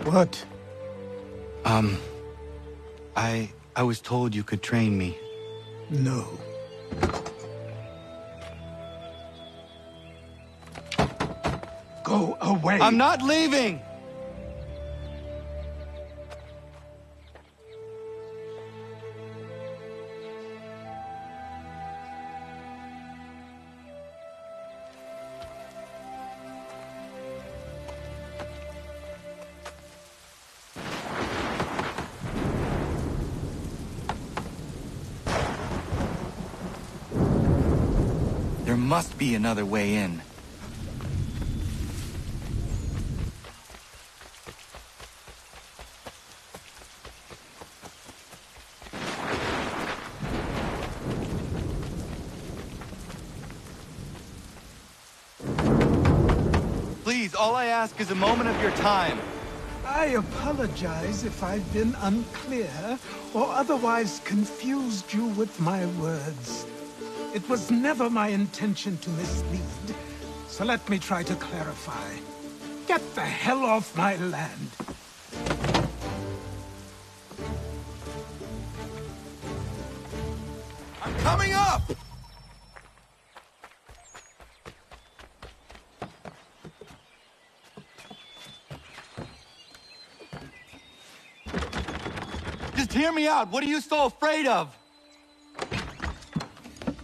What? I was told you could train me. No. Go away! I'm not leaving! There must be another way in. Please, all I ask is a moment of your time. I apologize if I've been unclear or otherwise confused you with my words. It was never my intention to mislead, so let me try to clarify. Get the hell off my land! I'm coming up! Just hear me out. What are you so afraid of?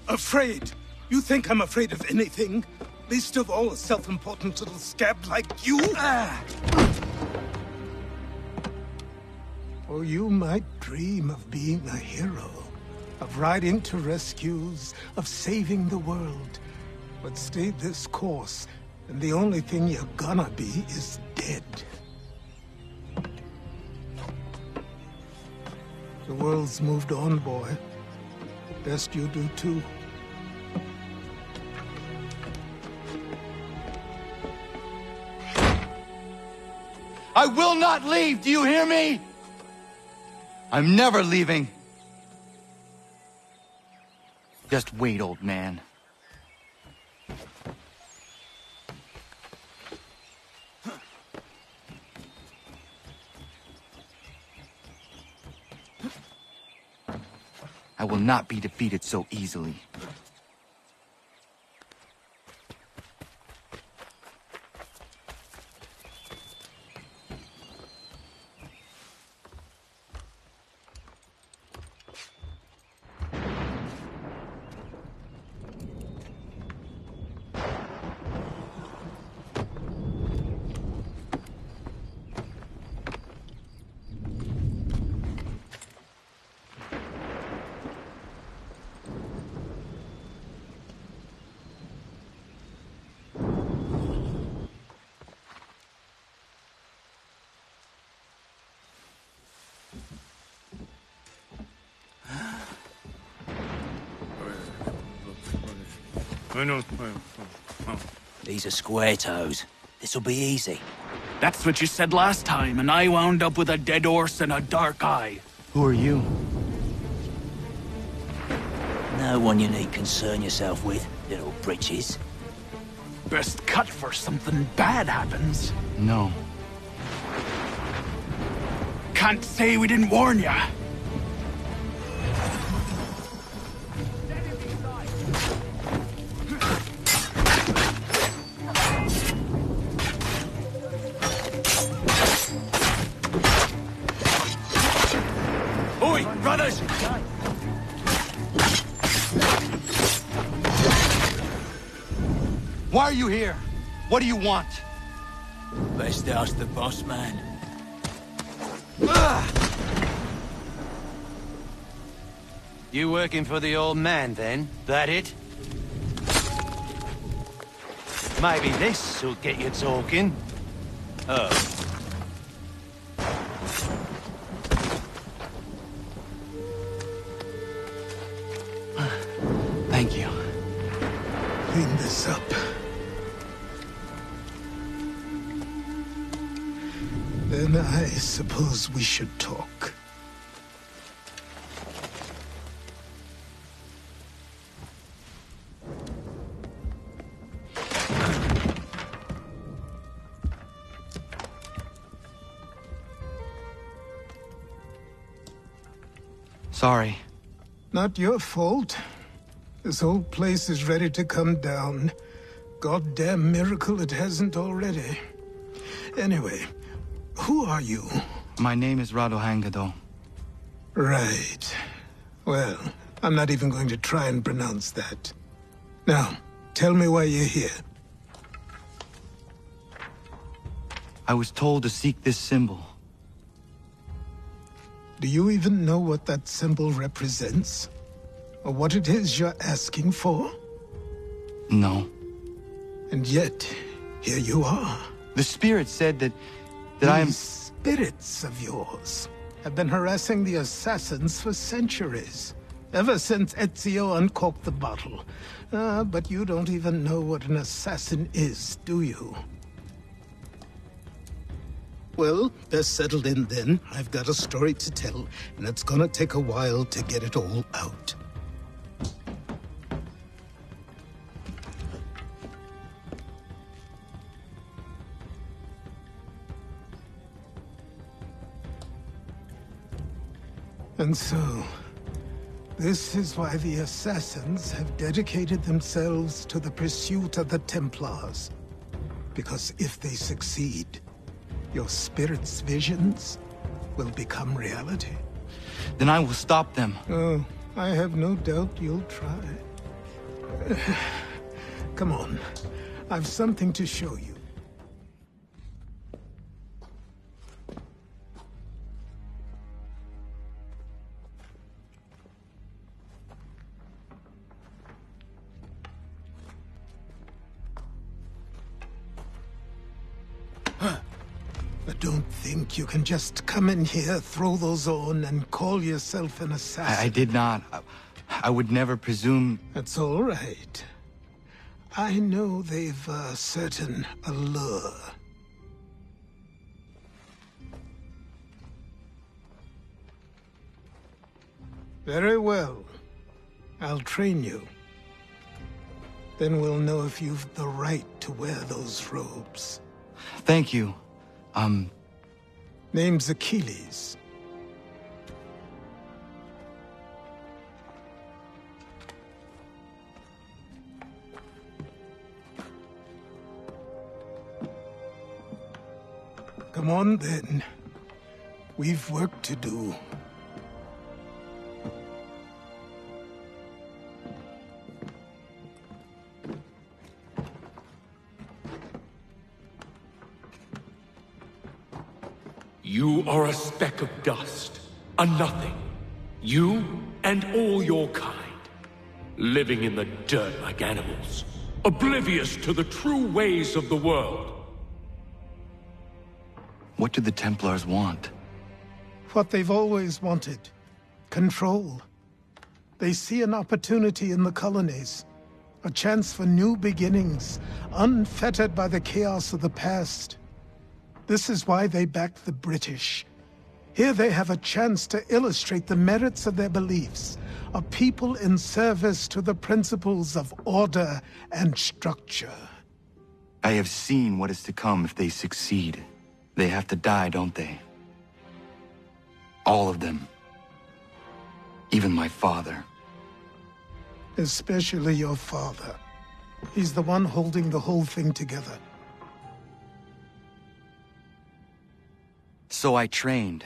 Afraid? You think I'm afraid of anything? Least of all a self-important little scab like you? Or you might dream of being a hero, of riding to rescues, of saving the world. But stay this course, and the only thing you're gonna be is dead. The world's moved on, boy. Best you do too. I will not leave, do you hear me? I'm never leaving. Just wait, old man. I will not be defeated so easily. These are square toes. This'll be easy. That's what you said last time, and I wound up with a dead horse and a dark eye. Who are you? No one you need concern yourself with, little britches. Best cut for something bad happens. No. Can't say we didn't warn ya. Oi, brothers! Why are you here? What do you want? Best ask the boss man. You working for the old man, then? That it? Maybe this'll get you talking. Oh. Thank you. Clean this up. Then I suppose we should talk. Sorry. Not your fault. This whole place is ready to come down. Goddamn miracle it hasn't already. Anyway, who are you? My name is Radohangado. Right. Well, I'm not even going to try and pronounce that. Now, tell me why you're here. I was told to seek this symbol. Do you even know what that symbol represents? Or what it is you're asking for? No. And yet, here you are. The spirit said that I am... These spirits of yours have been harassing the assassins for centuries. Ever since Ezio uncorked the bottle. But you don't even know what an assassin is, do you? Well, best settled in then. I've got a story to tell, and it's gonna take a while to get it all out. And so, this is why the Assassins have dedicated themselves to the pursuit of the Templars. Because if they succeed, your spirit's visions will become reality. Then I will stop them. Oh, I have no doubt you'll try. Come on, I've something to show you. But don't think you can just come in here, throw those on, and call yourself an assassin. I did not. I would never presume... That's all right. I know they've a certain allure. Very well. I'll train you. Then we'll know if you've the right to wear those robes. Thank you. Name's Achilles. Come on, then. We've work to do. You are a speck of dust, a nothing. You and all your kind, living in the dirt like animals, oblivious to the true ways of the world. What do the Templars want? What they've always wanted. Control. They see an opportunity in the colonies. A chance for new beginnings, unfettered by the chaos of the past. This is why they backed the British. Here they have a chance to illustrate the merits of their beliefs. A people in service to the principles of order and structure. I have seen what is to come if they succeed. They have to die, don't they? All of them. Even my father. Especially your father. He's the one holding the whole thing together. So I trained.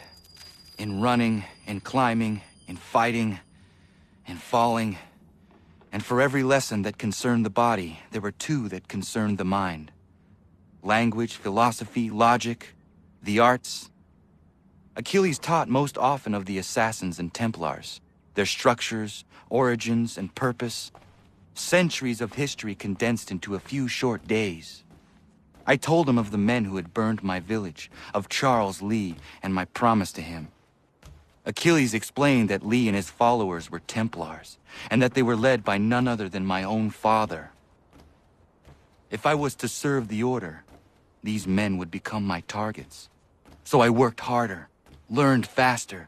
In running, in climbing, in fighting, in falling. And for every lesson that concerned the body, there were two that concerned the mind. Language, philosophy, logic, the arts. Achilles taught most often of the Assassins and Templars, their structures, origins, and purpose. Centuries of history condensed into a few short days. I told him of the men who had burned my village, of Charles Lee, and my promise to him. Achilles explained that Lee and his followers were Templars, and that they were led by none other than my own father. If I was to serve the Order, these men would become my targets. So I worked harder, learned faster,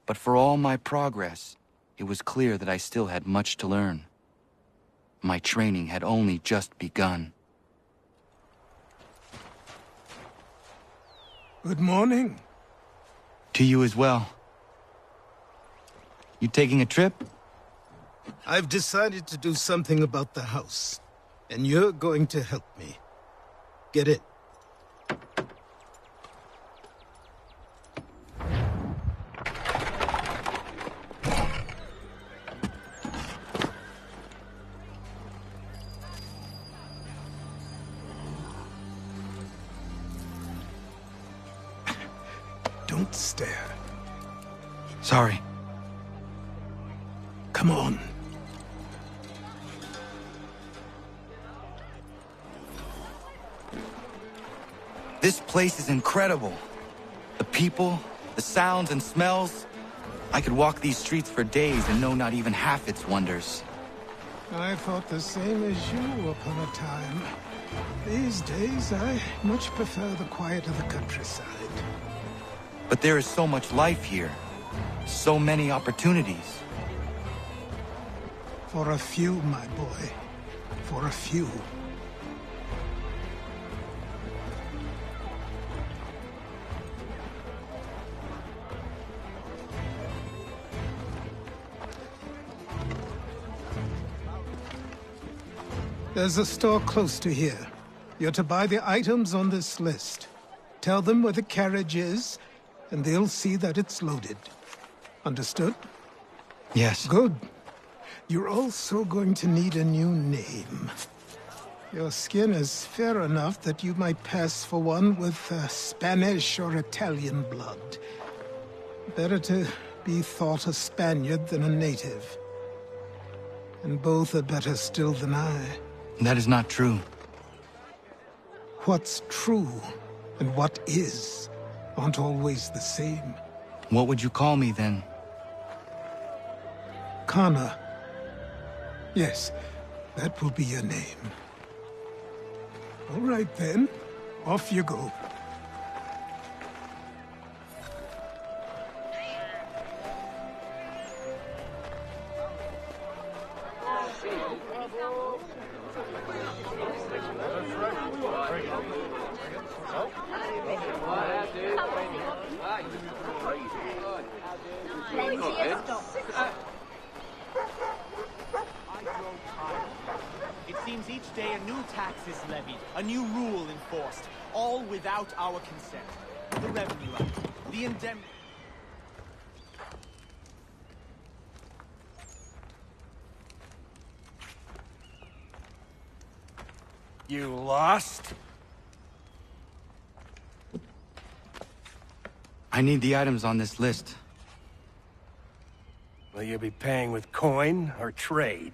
but for all my progress, it was clear that I still had much to learn. My training had only just begun. Good morning. To you as well. You taking a trip? I've decided to do something about the house, and you're going to help me. Get in. Don't stare. Sorry. Come on. This place is incredible. The people, the sounds and smells. I could walk these streets for days and know not even half its wonders. I thought the same as you upon a time. These days, I much prefer the quiet of the countryside. But there is so much life here. So many opportunities. For a few, my boy. For a few. There's a store close to here. You're to buy the items on this list. Tell them where the carriage is, and they'll see that it's loaded. Understood? Yes. Good. You're also going to need a new name. Your skin is fair enough that you might pass for one with Spanish or Italian blood. Better to be thought a Spaniard than a native. And both are better still than I. That is not true. What's true and what is aren't always the same. What would you call me then? Kana. Yes, that will be your name. All right then, off you go. It seems each day a new tax is levied, a new rule enforced, all without our consent. The Revenue Act, the indemnity... You lost? I need the items on this list. Will you be paying with coin or trade?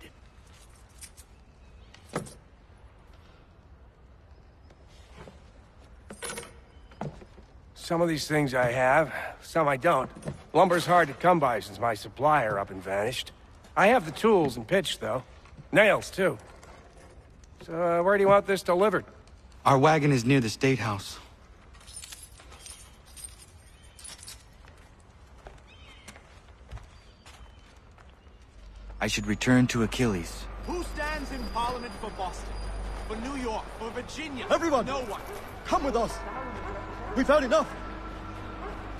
Some of these things I have, some I don't. Lumber's hard to come by since my supplier up and vanished. I have the tools and pitch, though. Nails, too. So, where do you want this delivered? Our wagon is near the State House. I should return to Achilles. Who stands in Parliament for Boston? For New York? For Virginia? Everyone! No one. Come with us! We've had enough!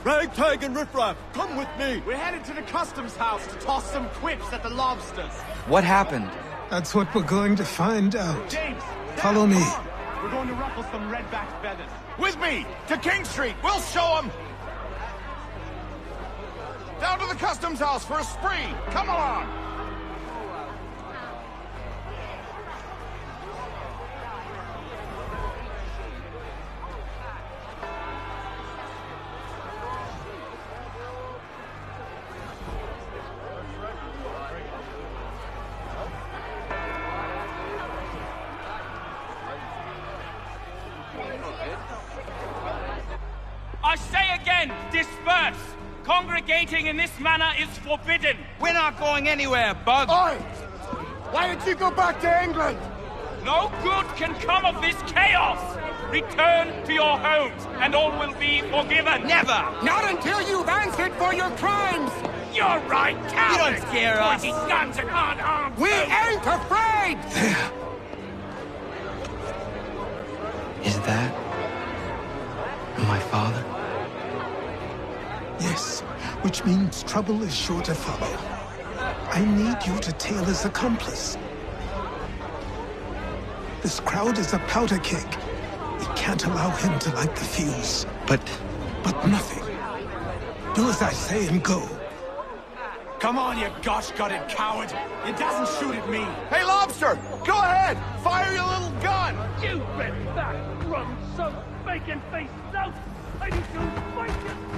Ragtag and riffraff, come with me! We're headed to the customs house to toss some quips at the lobsters. What happened? That's what we're going to find out. James! Follow me. Come on. We're going to ruffle some red-backed feathers. With me! To King Street! We'll show them! Down to the customs house for a spree! Come along! I say again, disperse! Congregating in this manner is forbidden! We're not going anywhere, Bug! Oi! Why did you go back to England? No good can come of this chaos! Return to your homes, and all will be forgiven! Never! Not until you've answered for your crimes! You're right, cowards! You don't scare us. Pointy guns and unarmed We ain't afraid! There. Is that my father? Yes, which means trouble is sure to follow. I need you to tail his accomplice. This crowd is a powder keg. We can't allow him to light the fuse. But nothing. Do as I say and go. Come on, you gosh-gutted coward! It doesn't shoot at me! Hey, Lobster! Go ahead! Fire your little gun! You red fat, rum so bacon faced lout! I need to fight you!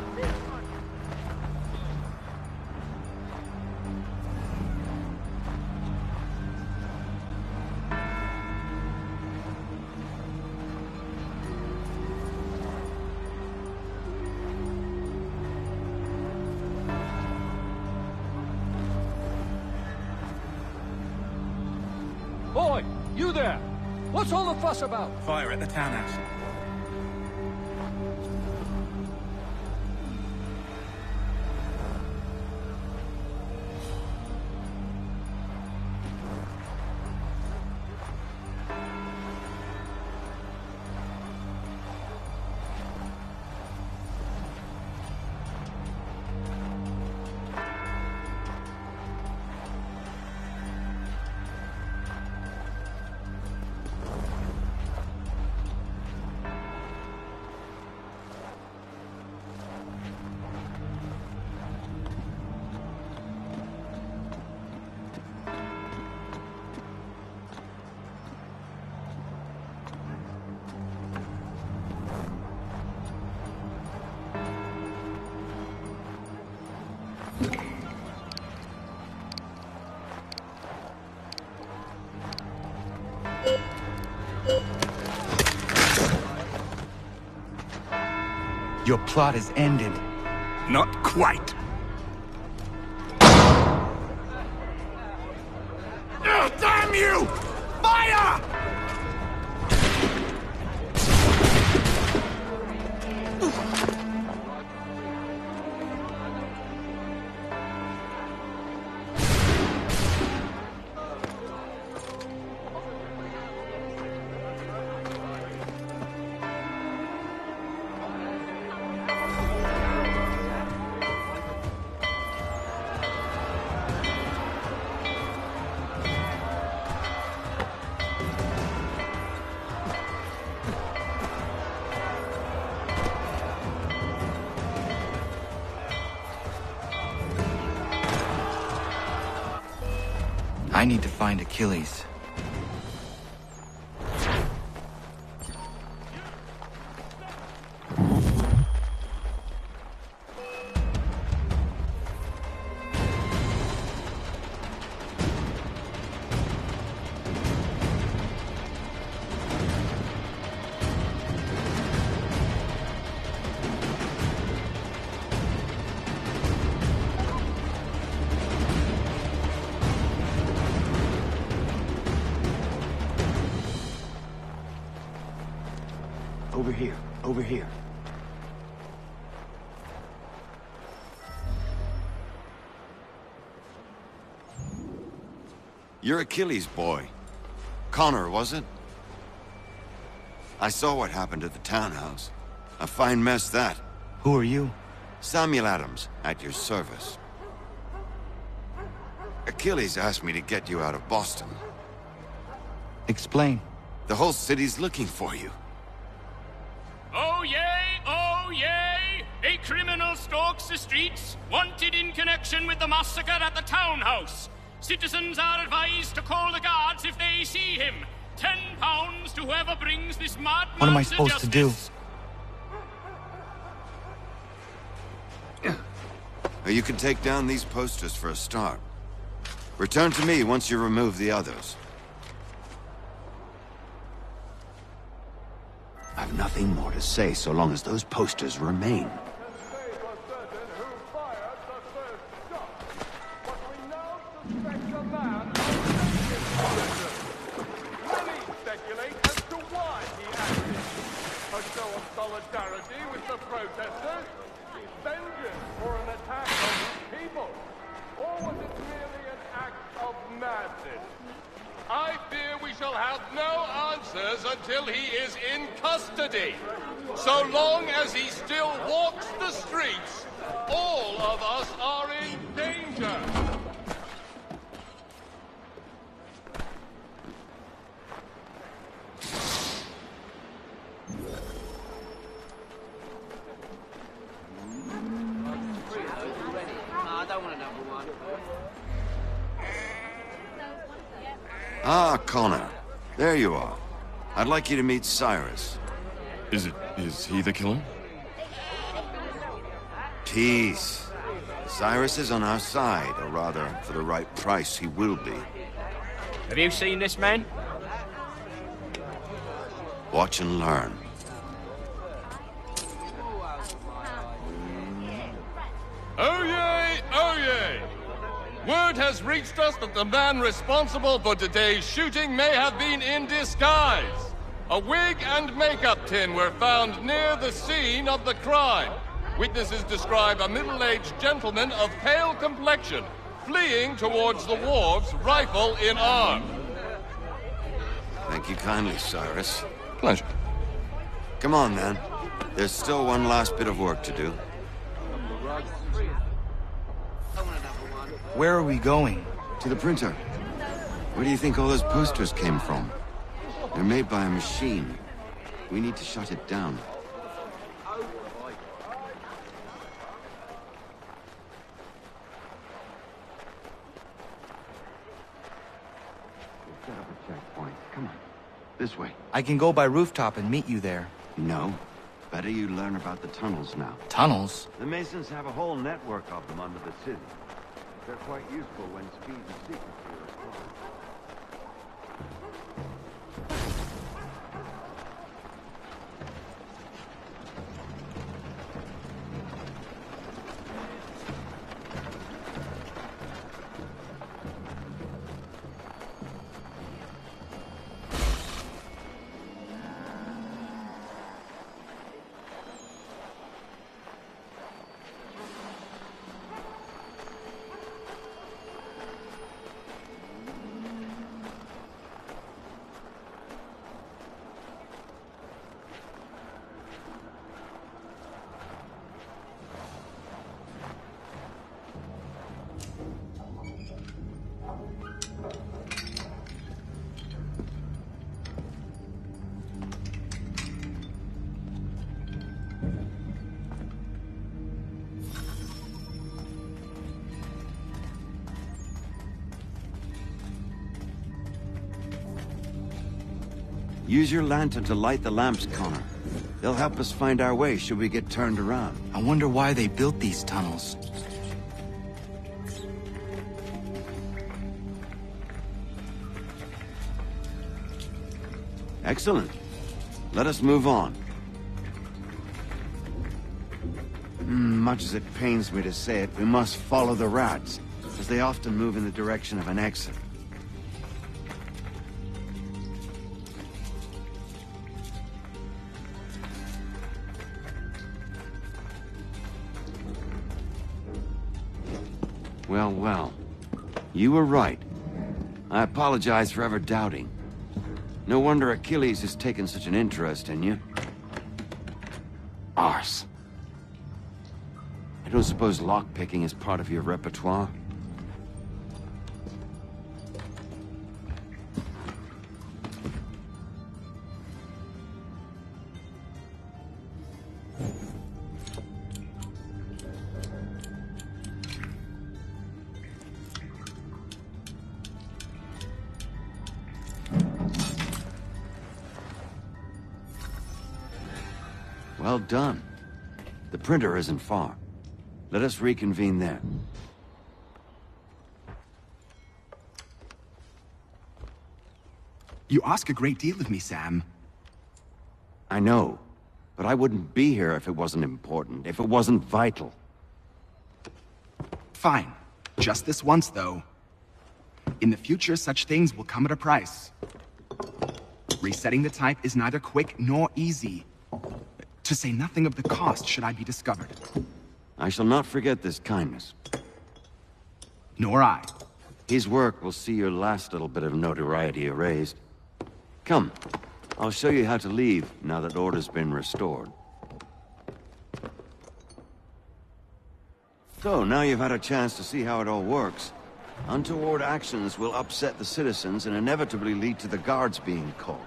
Boy, you there! What's all the fuss about? Fire at the townhouse. your plot is ended. Not quite. Oh, damn you! Fire! I need to find Achilles. Over here. Over here. You're Achilles' boy. Connor, was it? I saw what happened at the townhouse. A fine mess, that. Who are you? Samuel Adams, at your service. Achilles asked me to get you out of Boston. Explain. The whole city's looking for you. Oh yay, oh yay! A criminal stalks the streets, wanted in connection with the massacre at the townhouse. Citizens are advised to call the guards if they see him. £10 to whoever brings this madman. What am I supposed to do? You can take down these posters for a start. Return to me once you remove the others. I've nothing more to say so long as those posters remain. Many speculate as to why he acted. A show of solidarity with the protesters? Vengeance for an attack on his people? Or was it merely an act of madness? I fear we shall have no answers until he is in custody. So long as he still walks the streets, Ah, Connor. There you are. I'd like you to meet Cyrus. Is he the killer? Peace. Cyrus is on our side, or rather, for the right price, he will be. Have you seen this man? Watch and learn. Oh yay! Oh yay! Word has reached us that the man responsible for today's shooting may have been in disguise. A wig and makeup tin were found near the scene of the crime. Witnesses describe a middle-aged gentleman of pale complexion fleeing towards the wharves, rifle in arm. Thank you kindly, Cyrus. Pleasure. Come on, then. There's still one last bit of work to do. Where are we going? To the printer. Where do you think all those posters came from? They're made by a machine. We need to shut it down. We'll set up a checkpoint. Come on. This way. I can go by rooftop and meet you there. No. Better you learn about the tunnels now. Tunnels? The Masons have a whole network of them under the city. They're quite useful when speed and secrecy are required. Use your lantern to light the lamps, Connor. They'll help us find our way should we get turned around. I wonder why they built these tunnels. Excellent. Let us move on. Much as it pains me to say it, we must follow the rats, as they often move in the direction of an exit. Well. You were right. I apologize for ever doubting. No wonder Achilles has taken such an interest in you. Arse. I don't suppose lockpicking is part of your repertoire? Well done. The printer isn't far. Let us reconvene there. You ask a great deal of me, Sam. I know, but I wouldn't be here if it wasn't important, if it wasn't vital. Fine. Just this once, though. In the future, such things will come at a price. Resetting the type is neither quick nor easy. To say nothing of the cost should I be discovered. I shall not forget this kindness. Nor I. His work will see your last little bit of notoriety erased. Come, I'll show you how to leave now that order's been restored. So, now you've had a chance to see how it all works. Untoward actions will upset the citizens and inevitably lead to the guards being called.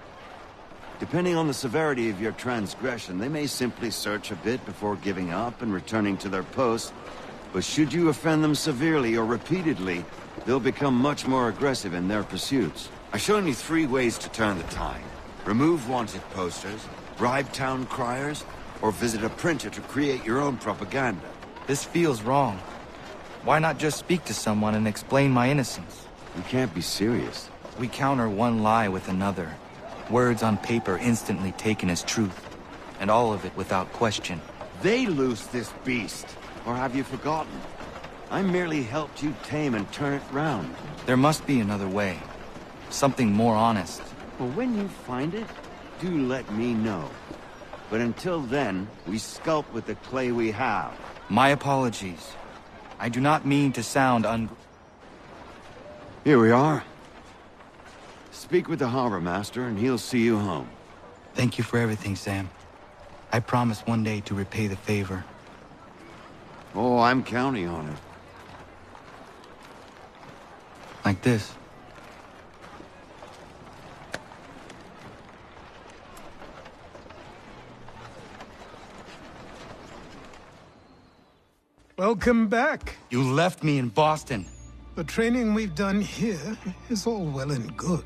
Depending on the severity of your transgression, they may simply search a bit before giving up and returning to their posts. But should you offend them severely or repeatedly, they'll become much more aggressive in their pursuits. I've shown you 3 ways to turn the tide. Remove wanted posters, bribe town criers, or visit a printer to create your own propaganda. This feels wrong. Why not just speak to someone and explain my innocence? You can't be serious. We counter one lie with another. Words on paper instantly taken as truth. And all of it without question. They loosed this beast. Or have you forgotten? I merely helped you tame and turn it round. There must be another way. Something more honest. Well, when you find it, do let me know. But until then, we sculpt with the clay we have. My apologies. I do not mean to sound Here we are. Speak with the harbor master and he'll see you home. Thank you for everything, Sam. I promise one day to repay the favor. Oh, I'm counting on it. Like this. Welcome back. You left me in Boston. The training we've done here is all well and good,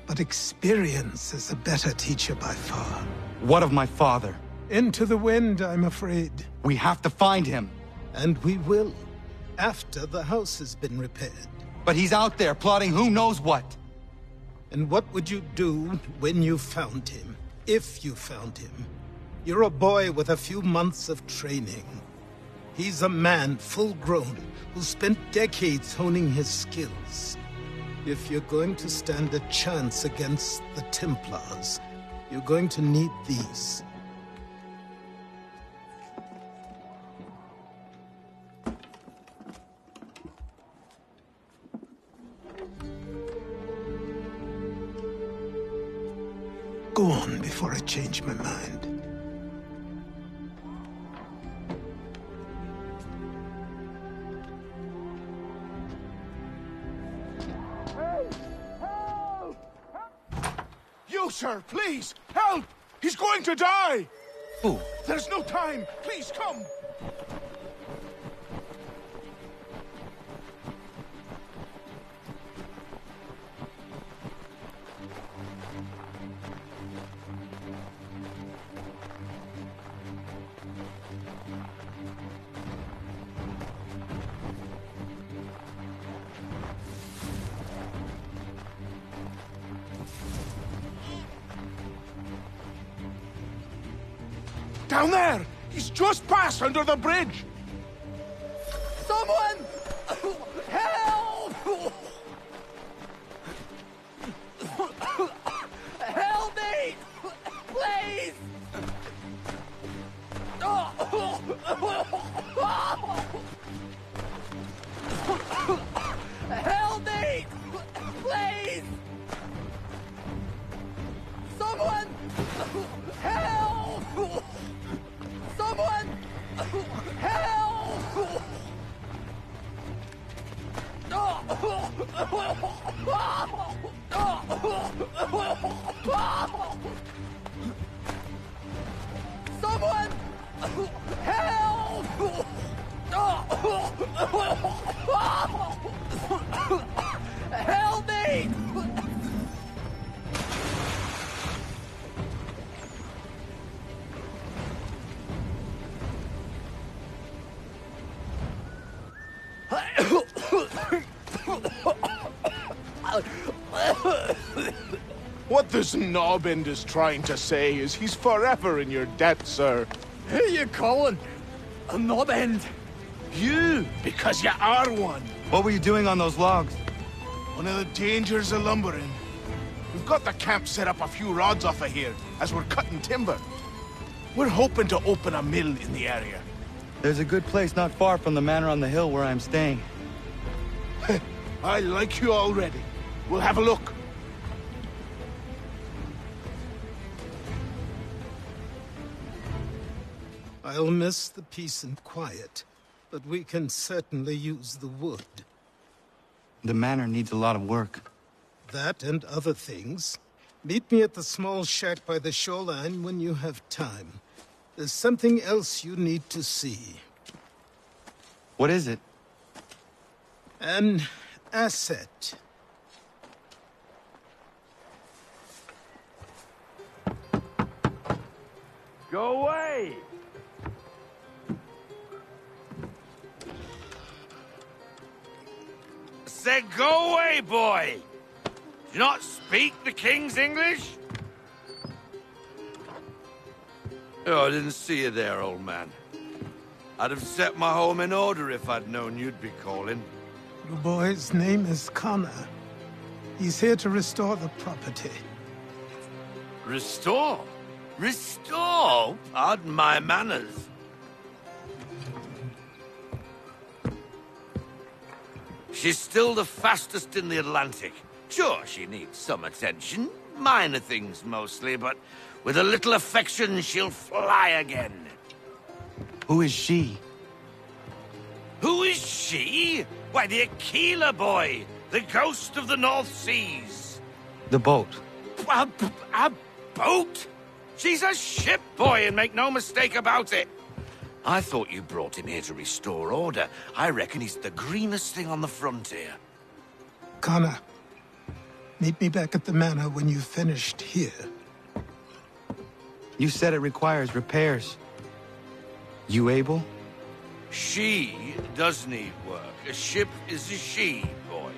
but experience is a better teacher by far. What of my father? Into the wind, I'm afraid. We have to find him. And we will, after the house has been repaired. But he's out there plotting who knows what. And what would you do when you found him? If you found him? You're a boy with a few months of training. He's a man, full-grown, who spent decades honing his skills. If you're going to stand a chance against the Templars, you're going to need these. Go on before I change my mind. You, sir, please, help! He's going to die! Who? There's no time! Please, come! Down there! He's just passed under the bridge! Someone! Help! Help me! Please! Help me! Please! Someone! Help! Someone! Help! Someone! Help! Help me! What this knobend is trying to say is he's forever in your debt, sir. Who you calling? A knobend? You, because you are one. What were you doing on those logs? One of the dangers of lumbering. We've got the camp set up a few rods off of here, as we're cutting timber. We're hoping to open a mill in the area. There's a good place not far from the manor on the hill where I'm staying. I like you already. We'll have a look. I'll miss the peace and quiet, but we can certainly use the wood. The manor needs a lot of work. That and other things. Meet me at the small shack by the shoreline when you have time. There's something else you need to see. What is it? An asset. Go away! Said go away, boy! Do you not speak the King's English? Oh, I didn't see you there, old man. I'd have set my home in order if I'd known you'd be calling. The boy's name is Connor. He's here to restore the property. Restore? Restore? Pardon my manners. She's still the fastest in the Atlantic. Sure, she needs some attention. Minor things mostly, but with a little affection, she'll fly again. Who is she? Who is she? Why, the Aquila boy, the ghost of the North Seas. The boat. A boat? She's a ship, boy, and make no mistake about it. I thought you brought him here to restore order. I reckon he's the greenest thing on the frontier. Connor, meet me back at the manor when you've finished here. You said it requires repairs. You able? She does need work. A ship is a she, boy.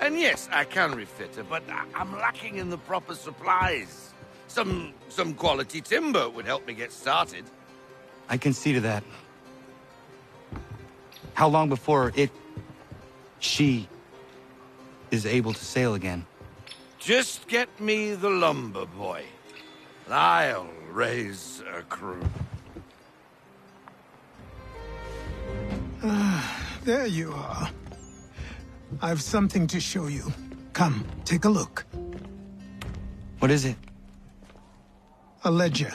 And yes, I can refit her, but I'm lacking in the proper supplies. Some quality timber would help me get started. I can see to that. How long before she is able to sail again? Just get me the lumber, boy. And I'll raise a crew. There you are. I've something to show you. Come, take a look. What is it? A ledger.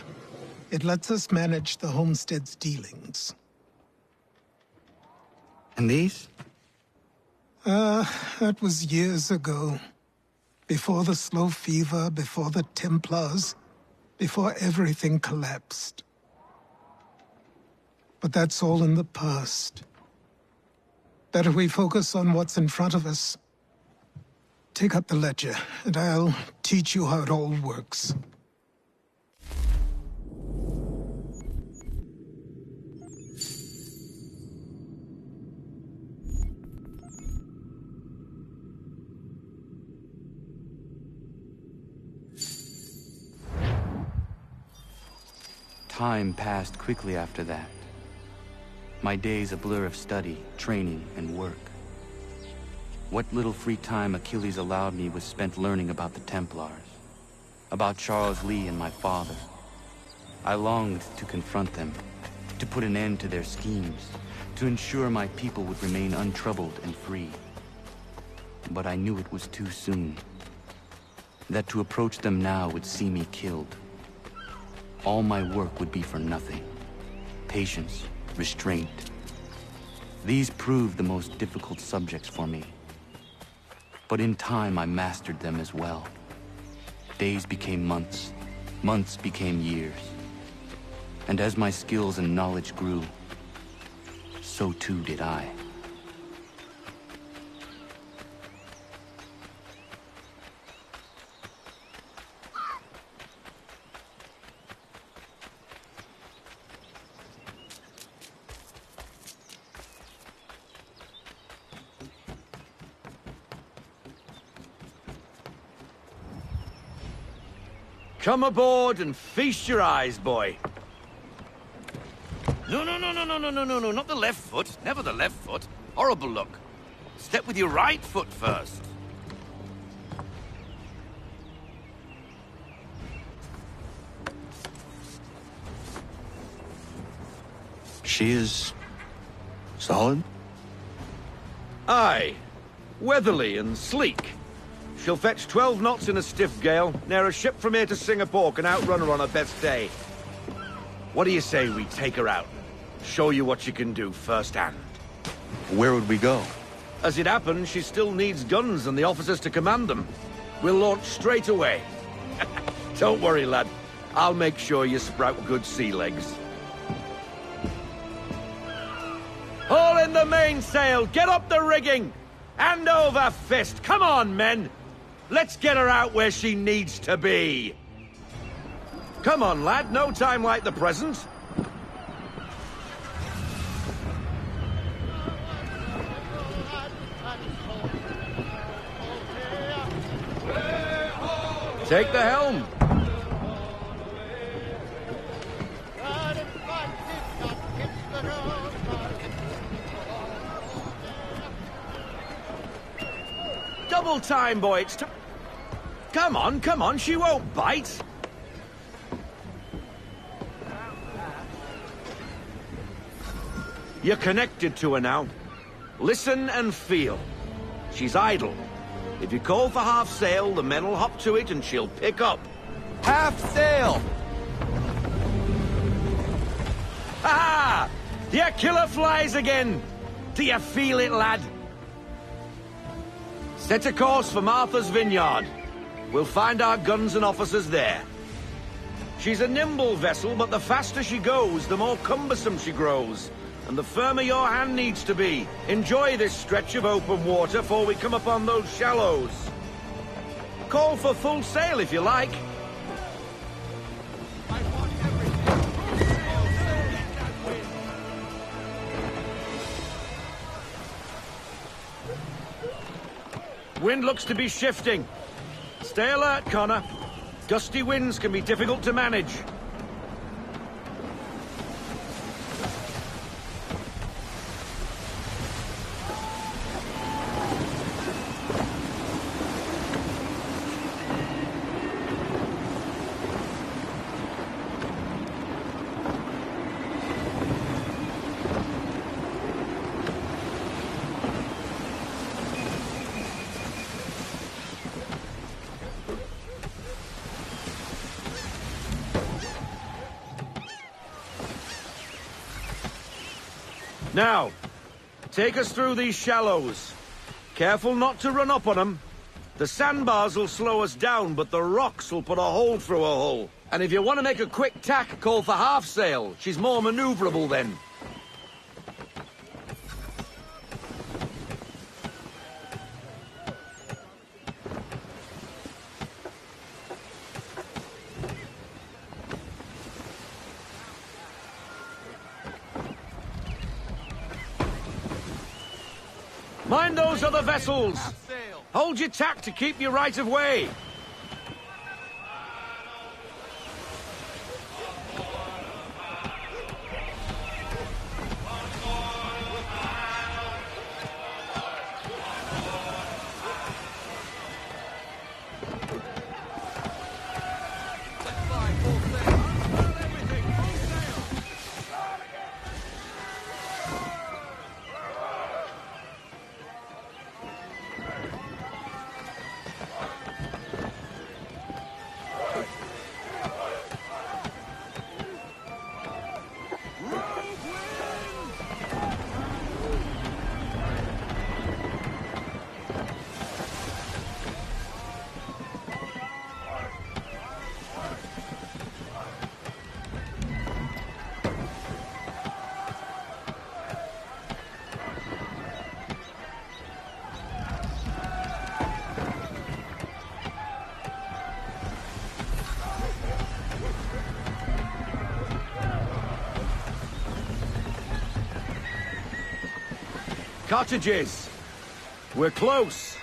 It lets us manage the homestead's dealings. And these? That was years ago. Before the slow fever, before the Templars, before everything collapsed. But that's all in the past. Better we focus on what's in front of us. Take up the ledger, and I'll teach you how it all works. Time passed quickly after that. My days a blur of study, training, and work. What little free time Achilles allowed me was spent learning about the Templars, about Charles Lee and my father. I longed to confront them, to put an end to their schemes, to ensure my people would remain untroubled and free. But I knew it was too soon, that to approach them now would see me killed. All my work would be for nothing. Patience, restraint. These proved the most difficult subjects for me. But in time, I mastered them as well. Days became months, months became years. And as my skills and knowledge grew, so too did I. Come aboard and feast your eyes, boy. No, not the left foot. Never the left foot. Horrible look. Step with your right foot first. She is solid? Aye. Weatherly and sleek. She'll fetch 12 knots in a stiff gale, near a ship from here to Singapore can outrun her on her best day. What do you say we take her out? Show you what she can do firsthand. Where would we go? As it happens, she still needs guns and the officers to command them. We'll launch straight away. Don't worry, lad. I'll make sure you sprout good sea legs. Haul in the mainsail! Get up the rigging! Hand over fist! Come on, men! Let's get her out where she needs to be! Come on, lad, no time like the present. Take the helm. Double time, boy. It's come on, she won't bite. You're connected to her now. Listen and feel. She's idle. If you call for half sail, the men will hop to it and she'll pick up. Half sail! Ha! Your killer flies again! Do you feel it, lad? Set a course for Martha's Vineyard. We'll find our guns and officers there. She's a nimble vessel, but the faster she goes, the more cumbersome she grows. And the firmer your hand needs to be. Enjoy this stretch of open water before we come upon those shallows. Call for full sail if you like. Wind looks to be shifting. Stay alert, Connor. Gusty winds can be difficult to manage. Now, take us through these shallows. Careful not to run up on them. The sandbars will slow us down, but the rocks will put a hole through a hull. And if you want to make a quick tack, call for half sail. She's more maneuverable then. Mind those other vessels! Hold your tack to keep your right of way! Cottages! We're close!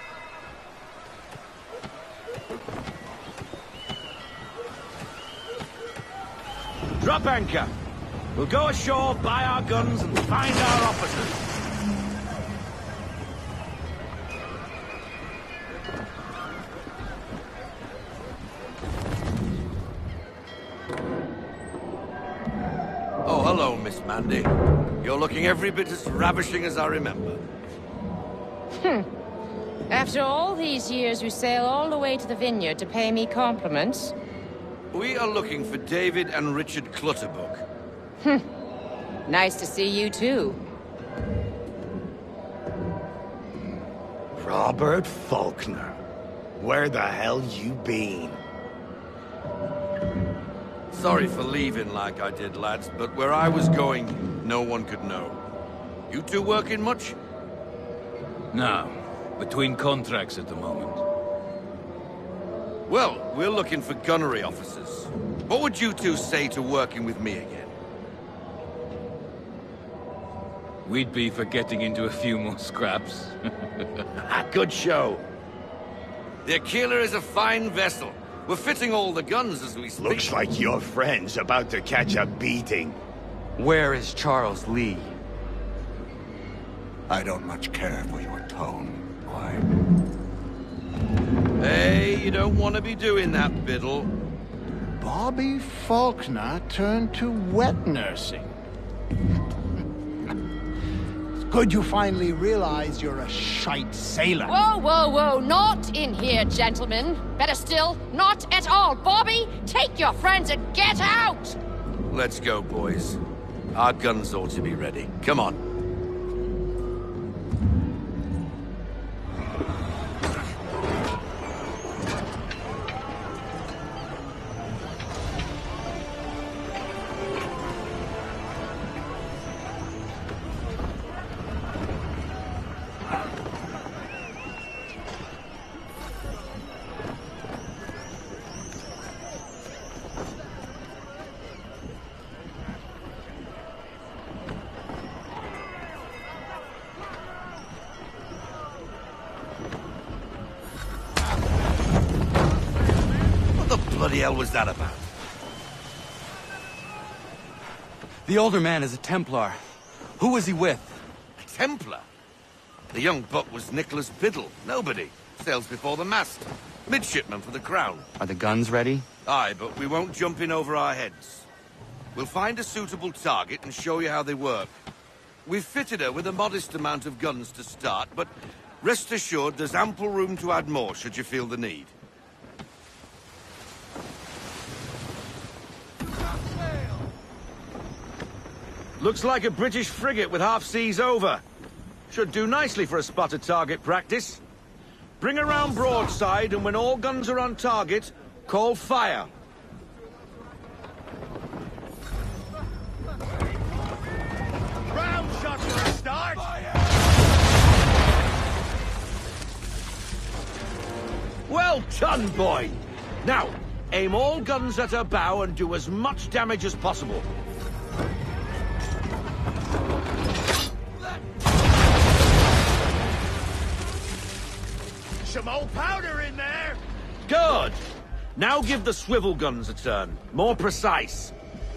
Drop anchor! We'll go ashore, buy our guns, and find our officers! Oh, hello, Miss Mandy. You're looking every bit as ravishing as I remember. After all these years, you sail all the way to the vineyard to pay me compliments? We are looking for David and Richard Clutterbuck. Nice to see you, too. Robert Faulkner. Where the hell you been? Sorry for leaving like I did, lads, but where I was going, no one could know. You two working much? No. Between contracts at the moment. Well, we're looking for gunnery officers. What would you two say to working with me again? We'd be for getting into a few more scraps. Good show. The Aquila is a fine vessel. We're fitting all the guns as we speak. Looks like your friend's about to catch a beating. Where is Charles Lee? I don't much care for your tone, boy. Hey, you don't want to be doing that, Biddle. Bobby Faulkner turned to wet nursing. It's good you finally realize you're a shite sailor. Whoa, whoa, whoa, not in here, gentlemen. Better still, not at all. Bobby, take your friends and get out! Let's go, boys. Our guns ought to be ready. Come on. What the hell was that about? The older man is a Templar. Who was he with? A Templar? The young buck was Nicholas Biddle. Nobody. Sails before the mast. Midshipman for the Crown. Are the guns ready? Aye, but we won't jump in over our heads. We'll find a suitable target and show you how they work. We've fitted her with a modest amount of guns to start, but rest assured there's ample room to add more should you feel the need. Looks like a British frigate with half seas over. Should do nicely for a spotted target practice. Bring around broadside, and when all guns are on target, call fire. Round shot for a start! Well done, boy! Now, aim all guns at her bow and do as much damage as possible. Some old powder in there! Good! Now give the swivel guns a turn. More precise.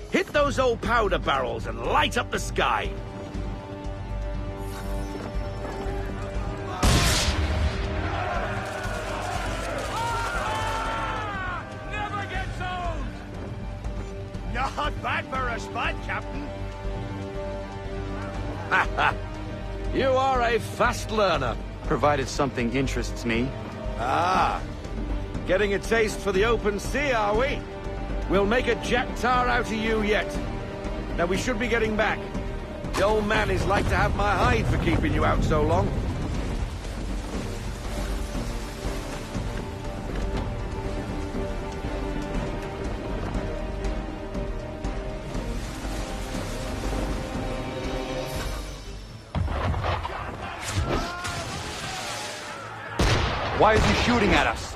Hit those old powder barrels and light up the sky. Never gets old! Not bad for a spud, Captain. Ha! You are a fast learner. Provided something interests me. Ah, getting a taste for the open sea, are we? We'll make a jack tar out of you yet. Now we should be getting back. The old man is like to have my hide for keeping you out so long. Why is he shooting at us?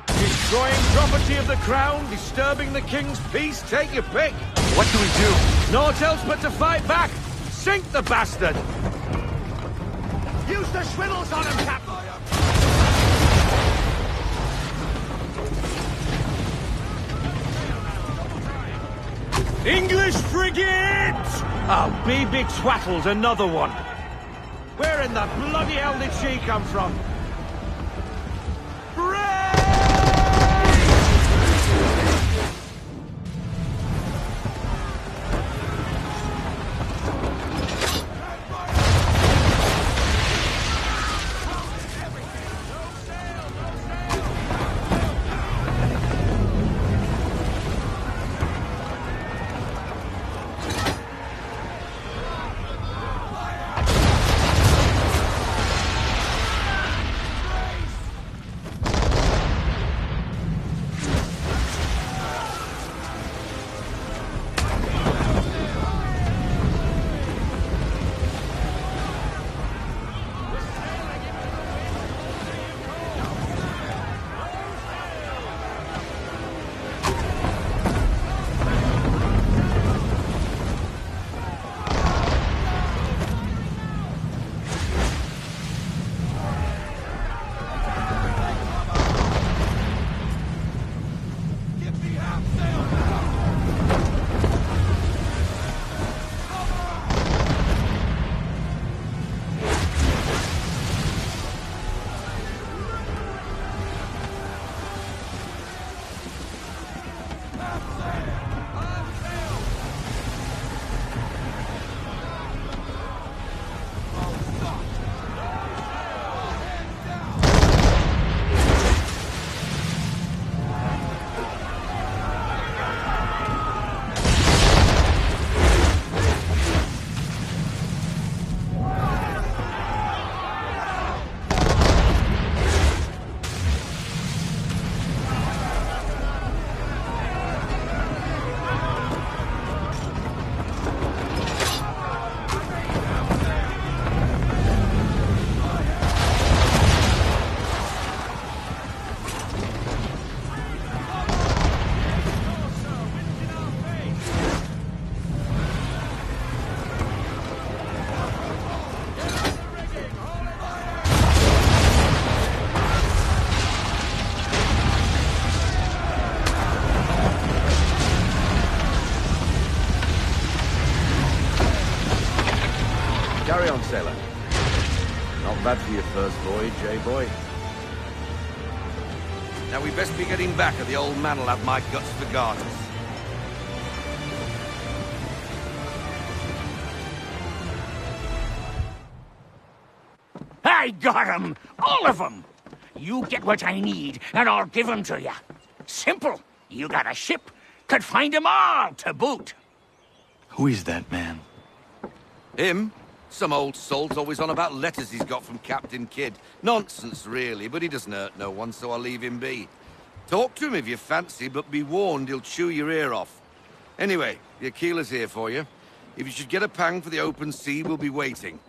Destroying property of the Crown, disturbing the King's peace, take your pick. What do we do? Naught else but to fight back. Sink the bastard! Use the swivels on him, Captain! English frigate! Oh, be betwattled, another one. Where in the bloody hell did she come from? Carry on, sailor. Not bad for your first voyage, eh, boy? Now we best be getting back, or the old man will have my guts for garters. I got 'em! All of 'em! You get what I need, and I'll give 'em to you. Simple. You got a ship, could find 'em all to boot. Who is that man? Him? Some old salt's always on about letters he's got from Captain Kidd. Nonsense, really, but he doesn't hurt no one, so I'll leave him be. Talk to him if you fancy, but be warned he'll chew your ear off. Anyway, the Aquila's here for you. If you should get a pang for the open sea, we'll be waiting.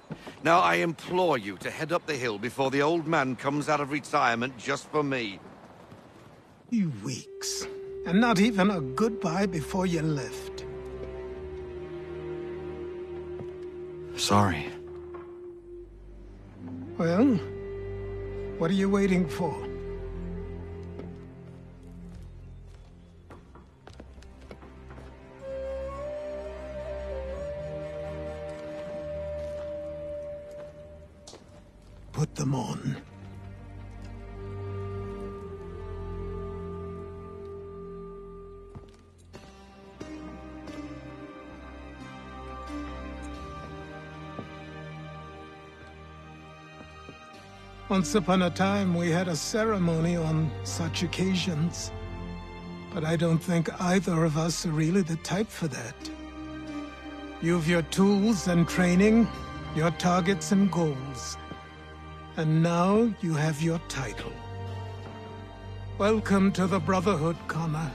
Now, I implore you to head up the hill before the old man comes out of retirement just for me. You weeks. And not even a goodbye before you left. Sorry. Well, what are you waiting for? Put them on. Once upon a time, we had a ceremony on such occasions. But I don't think either of us are really the type for that. You've your tools and training, your targets and goals. And now you have your title. Welcome to the Brotherhood, Connor.